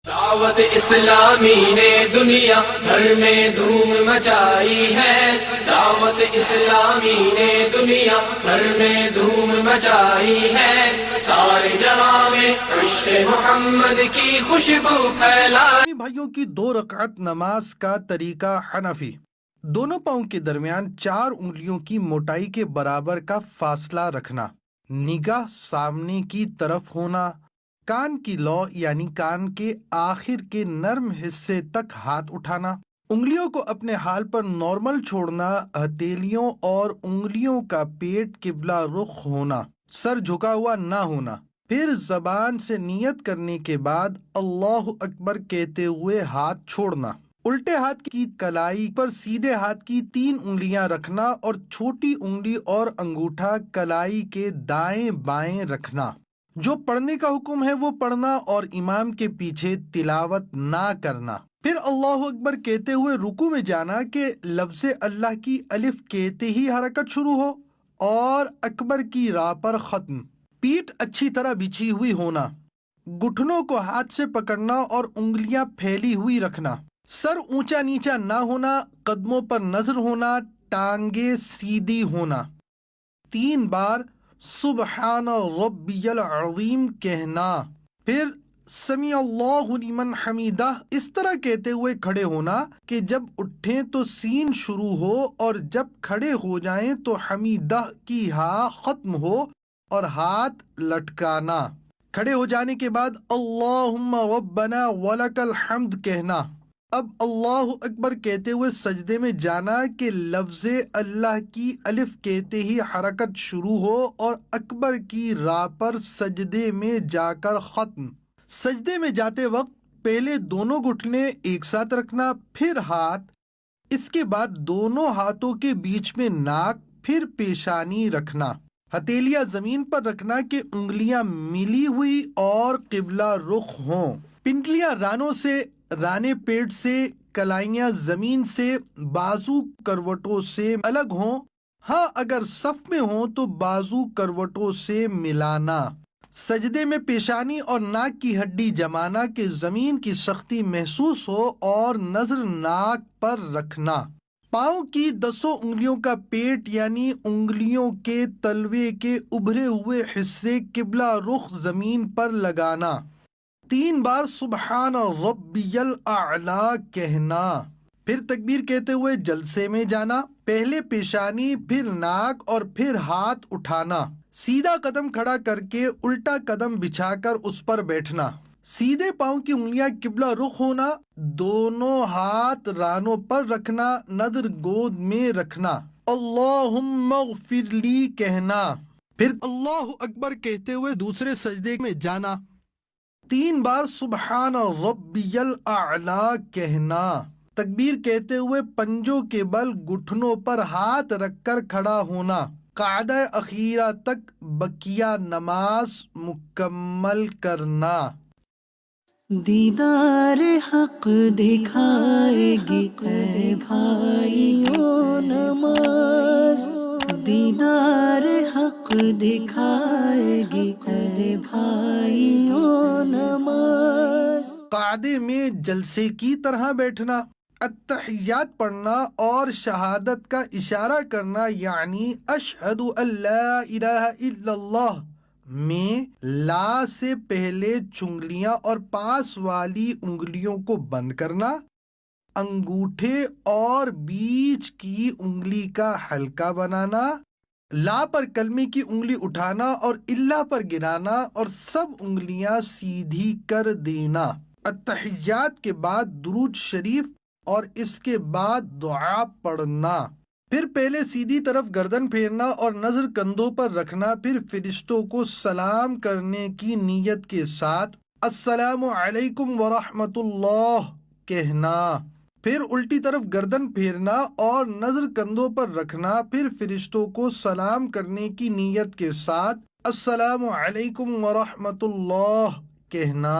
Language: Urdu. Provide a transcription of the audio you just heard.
دعوت اسلامی نے دنیا بھر میں دھوم مچائی ہے، دعوت اسلامی نے دنیا بھر میں دھوم مچائی ہے، سارے جہاں میں عشق محمد کی خوشبو پھیلائی۔ بھائیوں کی 2 رکعت نماز کا طریقہ حنفی۔ دونوں پاؤں کے درمیان 4 انگلیوں کی موٹائی کے برابر کا فاصلہ رکھنا، نگاہ سامنے کی طرف ہونا، کان کی لو یعنی کان کے آخر کے نرم حصے تک ہاتھ اٹھانا، انگلیوں کو اپنے حال پر نارمل چھوڑنا، ہتھیلیوں اور انگلیوں کا پیٹ قبلہ رخ ہونا، سر جھکا ہوا نہ ہونا۔ پھر زبان سے نیت کرنے کے بعد اللہ اکبر کہتے ہوئے ہاتھ چھوڑنا، الٹے ہاتھ کی کلائی پر سیدھے ہاتھ کی 3 انگلیاں رکھنا اور چھوٹی انگلی اور انگوٹھا کلائی کے دائیں بائیں رکھنا۔ جو پڑھنے کا حکم ہے وہ پڑھنا اور امام کے پیچھے تلاوت نہ کرنا۔ پھر اللہ اکبر کہتے ہوئے رکوع میں جانا کہ لفظ اللہ کی الف کہتے ہی حرکت شروع ہو اور اکبر کی راہ پر ختم۔ پیٹھ اچھی طرح بچھی ہوئی ہونا، گھٹنوں کو ہاتھ سے پکڑنا اور انگلیاں پھیلی ہوئی رکھنا، سر اونچا نیچا نہ ہونا، قدموں پر نظر ہونا، ٹانگیں سیدھی ہونا، 3 بار سبحان ربی العظیم کہنا، پھر سمیع اللہ لمن حمیدہ اس طرح کہتے ہوئے کھڑے ہونا کہ جب اٹھیں تو سین شروع ہو اور جب کھڑے ہو جائیں تو حمیدہ کی ہا ختم ہو اور ہاتھ لٹکانا۔ کھڑے ہو جانے کے بعد اللہم ربنا ولک الحمد کہنا۔ اب اللہ اکبر کہتے ہوئے سجدے میں جانا کہ لفظ اللہ کی الف کہتے ہی حرکت شروع ہو اور اکبر کی راہ پر سجدے میں جا کر ختم۔ سجدے میں جاتے وقت پہلے دونوں گھٹنے ایک ساتھ رکھنا، پھر ہاتھ، اس کے بعد دونوں ہاتھوں کے بیچ میں ناک، پھر پیشانی رکھنا، ہتھیلیاں زمین پر رکھنا کہ انگلیاں ملی ہوئی اور قبلہ رخ ہوں، پنڈلیاں رانوں سے، رانے پیٹ سے، کلائیاں زمین سے، بازو کروٹوں سے الگ ہوں، ہاں اگر صف میں ہوں تو بازو کروٹوں سے ملانا۔ سجدے میں پیشانی اور ناک کی ہڈی جمانا کہ زمین کی سختی محسوس ہو اور نظر ناک پر رکھنا۔ پاؤں کی 10 انگلیوں کا پیٹ یعنی انگلیوں کے تلوے کے ابھرے ہوئے حصے قبلہ رخ زمین پر لگانا، 3 بار سبحان ربی الاعلیٰ کہنا، پھر تکبیر کہتے ہوئے جلسے میں جانا، پہلے پیشانی، پھر ناک اور پھر ہاتھ اٹھانا، سیدھا قدم کھڑا کر کے الٹا قدم بچھا کر اس پر بیٹھنا، سیدھے پاؤں کی انگلیاں قبلہ رخ ہونا، دونوں ہاتھ رانوں پر رکھنا، نظر گود میں رکھنا، اللہم اغفر لی کہنا، پھر اللہ اکبر کہتے ہوئے دوسرے سجدے میں جانا، 3 بار سبحان ربی الاعلیٰ کہنا، تکبیر کہتے ہوئے پنجوں کے بل گھٹنوں پر ہاتھ رکھ کر کھڑا ہونا، قعدہ اخیرہ تک بقیہ نماز مکمل کرنا۔ دیدار حق دکھائے گی اے بھائیوں نماز، دیدار حق دکھائے گی اے بھائیوں نماز۔ قعدے میں جلسے کی طرح بیٹھنا، التحیات پڑھنا اور شہادت کا اشارہ کرنا یعنی اشہد ان لا الہ الا اللہ میں لا سے پہلے چنگلیاں اور پاس والی انگلیوں کو بند کرنا، انگوٹھے اور بیچ کی انگلی کا حلقہ بنانا، لا پر کلمے کی انگلی اٹھانا اور اللہ پر گرانا اور سب انگلیاں سیدھی کر دینا۔ التحیات کے بعد درود شریف اور اس کے بعد دعا پڑھنا، پھر پہلے سیدھی طرف گردن پھیرنا اور نظر کندھوں پر رکھنا، پھر فرشتوں کو سلام کرنے کی نیت کے ساتھ السلام علیکم ورحمۃ اللہ کہنا، پھر الٹی طرف گردن پھیرنا اور نظر کندھوں پر رکھنا، پھر فرشتوں کو سلام کرنے کی نیت کے ساتھ السلام علیکم ورحمۃ اللہ کہنا۔